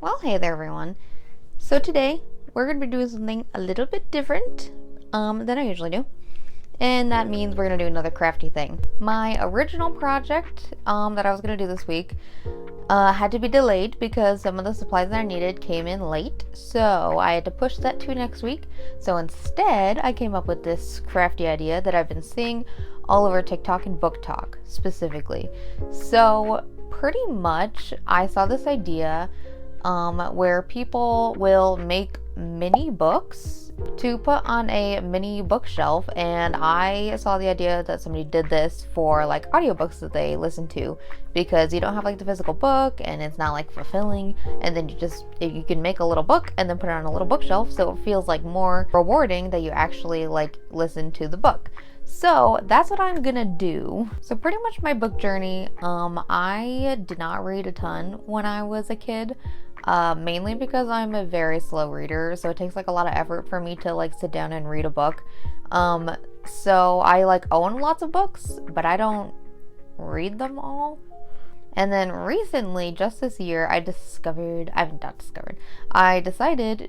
Well, hey there, everyone. So today we're going to be doing something a little bit different than I usually do, and that means we're going to do another crafty thing. My original project that I was going to do this week had to be delayed because some of the supplies that I needed came in late, so I had to push that to next week. So instead, I came up with this crafty idea that I've been seeing all over TikTok and Book Talk specifically. So pretty much, I saw this idea where people will make mini books to put on a mini bookshelf, and I saw the idea that somebody did this for like audiobooks that they listen to, because you don't have like the physical book and it's not like fulfilling, and then you can make a little book and then put it on a little bookshelf, so it feels like more rewarding that you actually like listen to the book. So that's what I'm gonna do. So pretty much my book journey, I did not read a ton when I was a kid, mainly because I'm a very slow reader, so it takes like a lot of effort for me to like sit down and read a book. So I like own lots of books, but I don't read them all. And then recently, just this year, I decided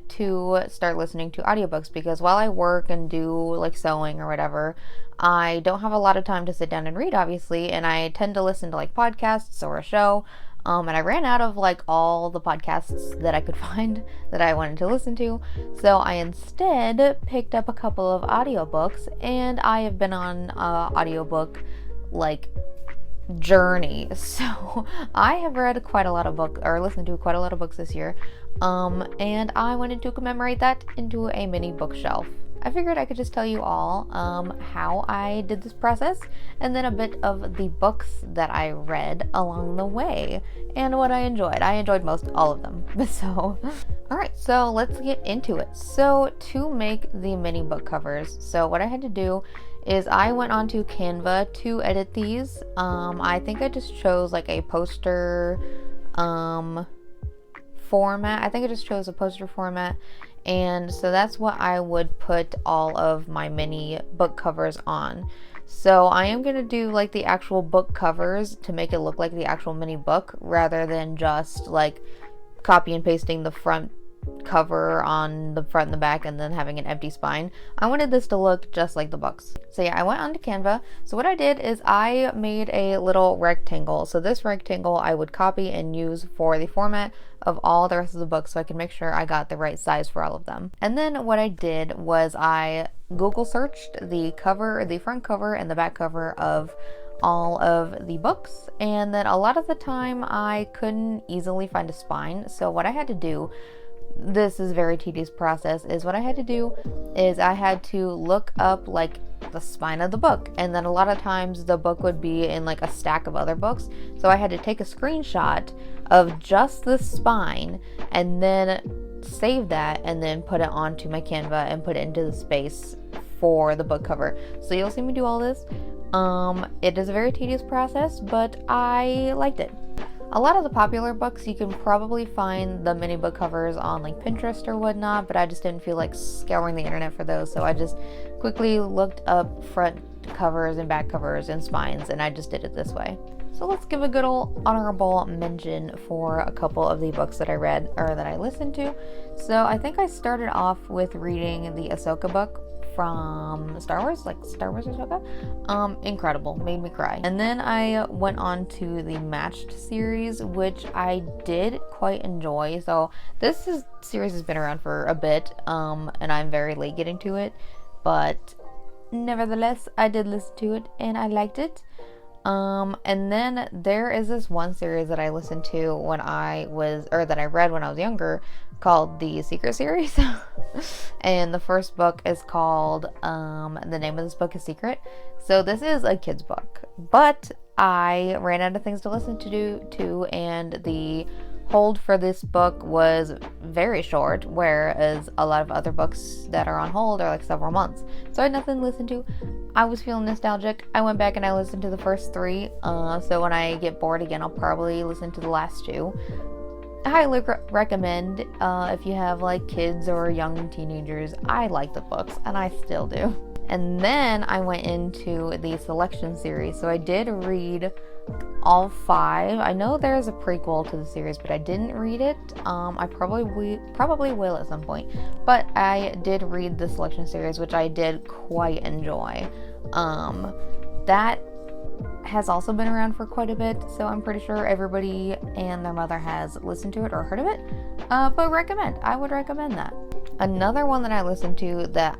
to start listening to audiobooks, because while I work and do like sewing or whatever, I don't have a lot of time to sit down and read, obviously, and I tend to listen to like podcasts or a show. And I ran out of like all the podcasts that I could find that I wanted to listen to. So I instead picked up a couple of audiobooks, and I have been on audiobook like journey. So I have read quite a lot of books, or listened to quite a lot of books this year. And I wanted to commemorate that into a mini bookshelf. I figured I could just tell you all how I did this process, and then a bit of the books that I read along the way and what I enjoyed. I enjoyed most all of them. So, alright, so let's get into it. So to make the mini book covers, so what I had to do is I went onto Canva to edit these. I think I just chose like a poster format. I think I just chose a poster format. And so that's what I would put all of my mini book covers on. So I am going to do like the actual book covers to make it look like the actual mini book, rather than just like copy and pasting the front cover on the front and the back and then having an empty spine. I wanted this to look just like the books. So yeah, I went onto Canva. So what I did is I made a little rectangle. So this rectangle I would copy and use for the format of all the rest of the books, so I can make sure I got the right size for all of them. And then what I did was I Google searched the front cover and the back cover of all of the books, and then a lot of the time I couldn't easily find a spine. So what I had to do, this is a very tedious process, is what I had to do is I had to look up like the spine of the book, and then a lot of times the book would be in like a stack of other books, so I had to take a screenshot of just the spine and then save that and then put it onto my Canva and put it into the space for the book cover. So you'll see me do all this. It is a very tedious process, but I liked it. A lot of the popular books, you can probably find the mini book covers on like Pinterest or whatnot, but I just didn't feel like scouring the internet for those, so I just quickly looked up front covers and back covers and spines, and I just did it this way. So let's give a good old honorable mention for a couple of the books that I read, or that I listened to. So I think I started off with reading the Ahsoka book from Star Wars, like Star Wars Ahsoka. Incredible, made me cry. And then I went on to the Matched series, which I did quite enjoy. So this series has been around for a bit, and I'm very late getting to it, but nevertheless, I did listen to it and I liked it. And then there is this one series that I listened to that I read when I was younger, called the Secret series. And the first book is called, the name of this book is Secret. So this is a kid's book, but I ran out of things to listen to, and the hold for this book was very short, whereas a lot of other books that are on hold are like several months. So I had nothing to listen to. I was feeling nostalgic. I went back and I listened to the first 3. So when I get bored again, I'll probably listen to the last 2. I highly recommend if you have like kids or young teenagers. I like the books, and I still do. And then I went into the Selection series. So I did read all 5. I know there's a prequel to the series, but I didn't read it. I probably will at some point. But I did read the selection series, which I did quite enjoy. That has also been around for quite a bit, so I'm pretty sure everybody and their mother has listened to it or heard of it. But I would recommend that. Another one that I listened to that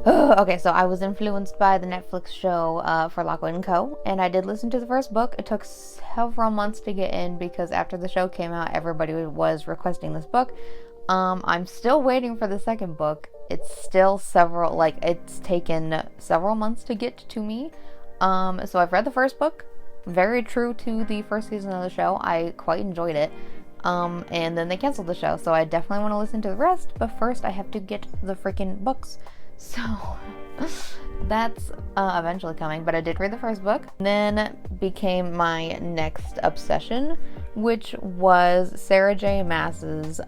okay, so I was influenced by the Netflix show for Lockwood & Co. And I did listen to the first book. It took several months to get in because after the show came out, everybody was requesting this book. I'm still waiting for the second book. It's still it's taken several months to get to me. So I've read the first book. Very true to the first season of the show. I quite enjoyed it. And then they canceled the show, so I definitely want to listen to the rest. But first, I have to get the freaking books. So that's eventually coming, but I did read the first book. Then became my next obsession, which was Sarah J. Maas's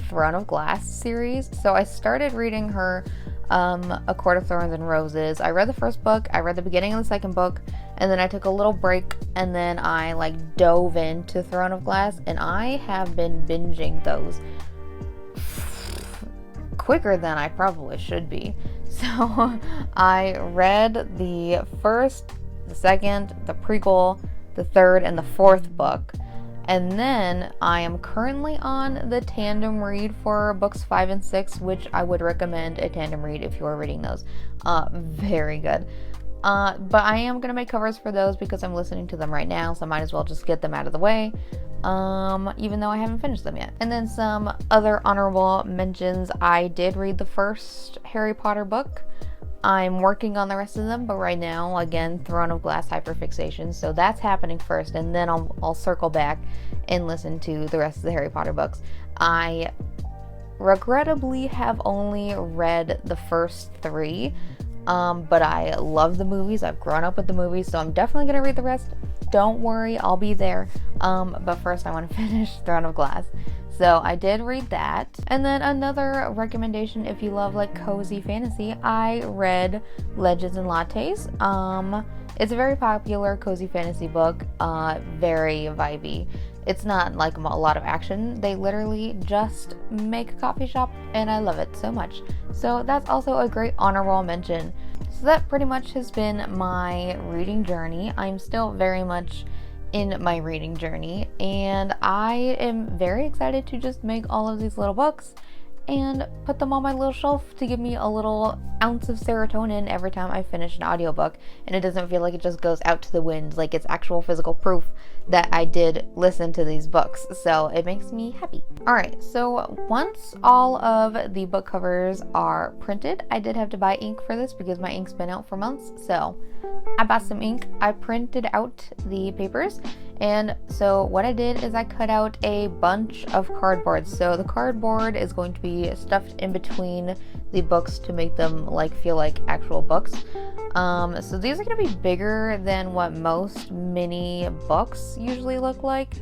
Throne of Glass series. So I started reading her A Court of Thorns and Roses. I read the first book, I read the beginning of the second book, and then I took a little break, and then I dove into Throne of Glass, and I have been binging those quicker than I probably should be. So I read the first, the second, the prequel, the third, and the fourth book. And then I am currently on the tandem read for books 5 and 6, which I would recommend a tandem read if you are reading those. Very good. But I am going to make covers for those because I'm listening to them right now, so I might as well just get them out of the way. Even though I haven't finished them yet. And then some other honorable mentions. I did read the first Harry Potter book. I'm working on the rest of them, but right now, again, Throne of Glass Hyperfixation, so that's happening first, and then I'll circle back and listen to the rest of the Harry Potter books. I regrettably have only read the first 3, but I love the movies. I've grown up with the movies, so I'm definitely going to read the rest. Don't worry, I'll be there. But first I want to finish Throne of Glass. So I did read that. And then another recommendation, if you love cozy fantasy, I read Legends and Lattes. It's a very popular cozy fantasy book, very vibey. It's not a lot of action. They literally just make a coffee shop, and I love it so much. So that's also a great honorable mention. So that pretty much has been my reading journey. I'm still very much in my reading journey, and I am very excited to just make all of these little books and put them on my little shelf to give me a little ounce of serotonin every time I finish an audiobook, and it doesn't feel like it just goes out to the wind, like it's actual physical proof that I did listen to these books, so it makes me happy. Alright, so once all of the book covers are printed, I did have to buy ink for this because my ink's been out for months, so I bought some ink. I printed out the papers, and so what I did is I cut out a bunch of cardboard. So the cardboard is going to be stuffed in between the books to make them feel like actual books. So these are going to be bigger than what most mini books usually look like.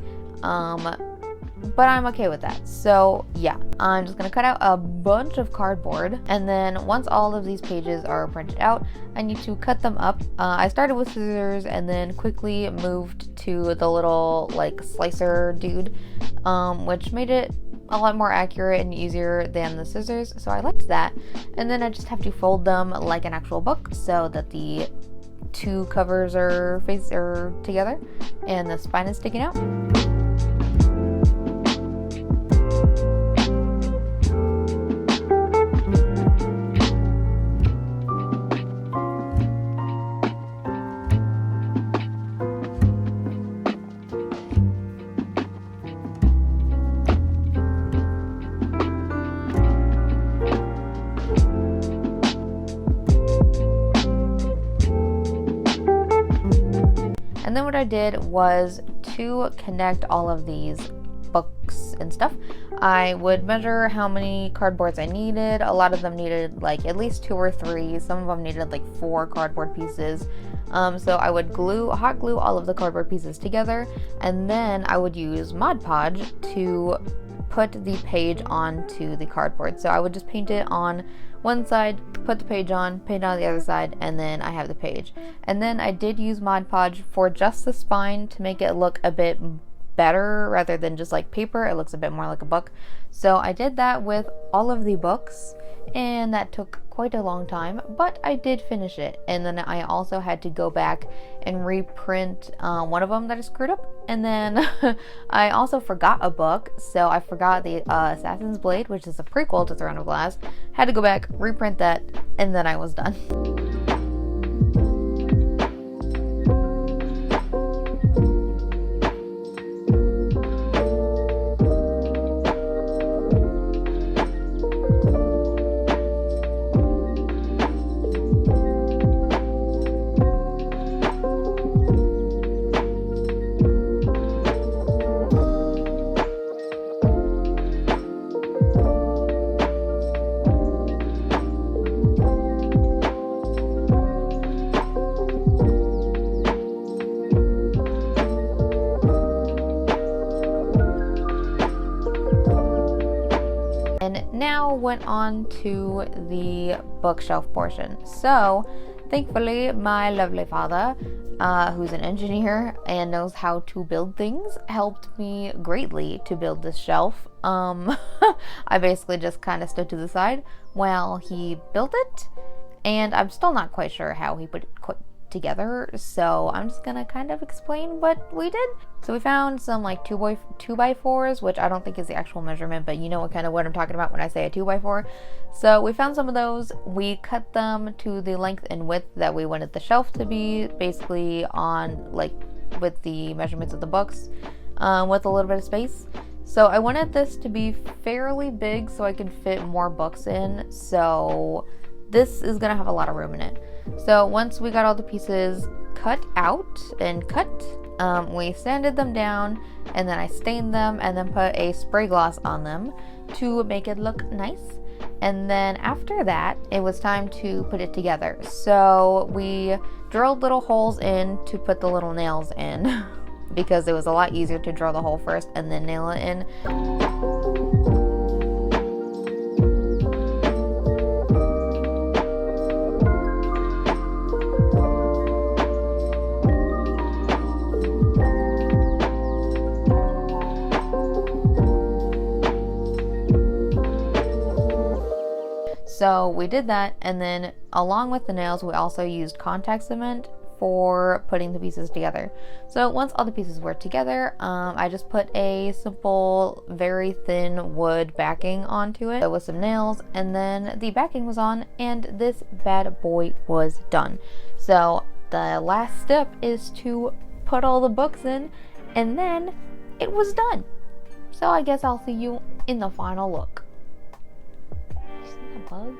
But I'm okay with that. So yeah, I'm just gonna cut out a bunch of cardboard, and then once all of these pages are printed out, I need to cut them up. I started with scissors and then quickly moved to the little slicer dude, which made it a lot more accurate and easier than the scissors, so I liked that. And then I just have to fold them like an actual book so that the 2 covers are together and the spine is sticking out. And then what I did was to connect all of these books and stuff, I would measure how many cardboards I needed. A lot of them needed at least 2 or 3. Some of them needed 4 cardboard pieces. So I would hot glue all of the cardboard pieces together, and then I would use Mod Podge to put the page onto the cardboard. So I would just paint it on one side, put the page on the other side, and then I have the page. And then I did use Mod Podge for just the spine to make it look a bit better rather than just like paper. It looks a bit more like a book. So I did that with all of the books, and that took quite a long time, but I did finish it. And then I also had to go back and reprint one of them that I screwed up. And then I also forgot a book, so I forgot the Assassin's Blade, which is a prequel to Throne of Glass. Had to go back, reprint that, and then I was done. And now went on to the bookshelf portion. So thankfully my lovely father, who's an engineer and knows how to build things, helped me greatly to build this shelf. I basically just kind of stood to the side while he built it, and I'm still not quite sure how he put it together, so I'm just gonna kind of explain what we did. So we found some like 2x4s, which I don't think is the actual measurement, but you know what I'm talking about when I say a 2x4. So we found some of those. We cut them to the length and width that we wanted the shelf to be, basically on like with the measurements of the books, with a little bit of space. So I wanted this to be fairly big so I could fit more books in, so this is gonna have a lot of room in it. So once we got all the pieces cut out and cut, we sanded them down, and then I stained them and then put a spray gloss on them to make it look nice. And then after that, it was time to put it together. So we drilled little holes in to put the little nails in because it was a lot easier to drill the hole first and then nail it in. So we did that, and then along with the nails, we also used contact cement for putting the pieces together. So once all the pieces were together, I just put a simple, very thin wood backing onto it with some nails, and then the backing was on, and this bad boy was done. So the last step is to put all the books in, and then it was done. So I guess I'll see you in the final look. Bug.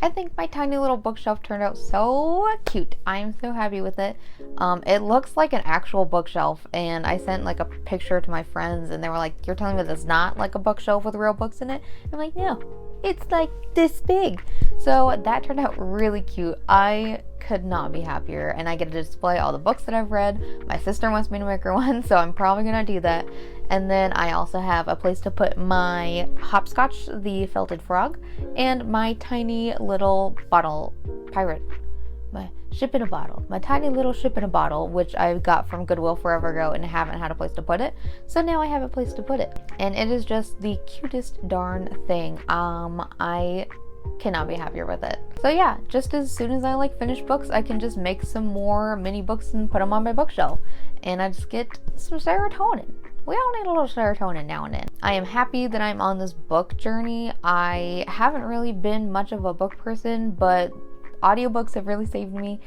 I think my tiny little bookshelf turned out so cute. I'm so happy with it. It looks like an actual bookshelf, and I sent like a picture to my friends, and they were like, "You're telling me that's not like a bookshelf with real books in it?" I'm like, "No, it's like this big." So that turned out really cute. I could not be happier, and I get to display all the books that I've read. My sister wants me to make her one, so I'm probably gonna do that. And then I also have a place to put my hopscotch, the felted frog, and my tiny little bottle pirate. My ship in a bottle. My tiny little ship in a bottle, which I got from Goodwill forever ago and haven't had a place to put it. So now I have a place to put it. And it is just the cutest darn thing. I cannot be happier with it. So yeah, just as soon as I like finish books, I can just make some more mini books and put them on my bookshelf. And I just get some serotonin. We all need a little serotonin now and then. I am happy that I'm on this book journey. I haven't really been much of a book person, but audiobooks have really saved me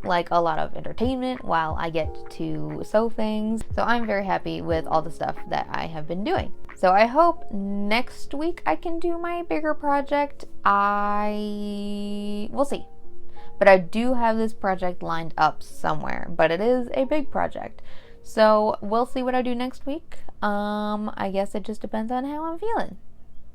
like a lot of entertainment while I get to sew things. So I'm very happy with all the stuff that I have been doing. So I hope next week I can do my bigger project. We'll see. But I do have this project lined up somewhere, but it is a big project. So we'll see what I do next week. I guess it just depends on how I'm feeling.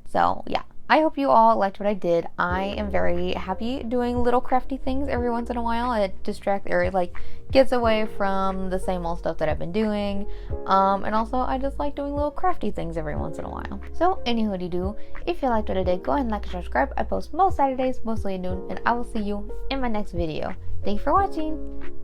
So yeah, I hope you all liked what I did. I am very happy doing little crafty things every once in a while. It distracts or like gets away from the same old stuff that I've been doing. And also I just like doing little crafty things every once in a while. So anywho, if you liked what I did, go ahead and like and subscribe. I post most Saturdays, mostly at noon, and I will see you in my next video. Thank you for watching.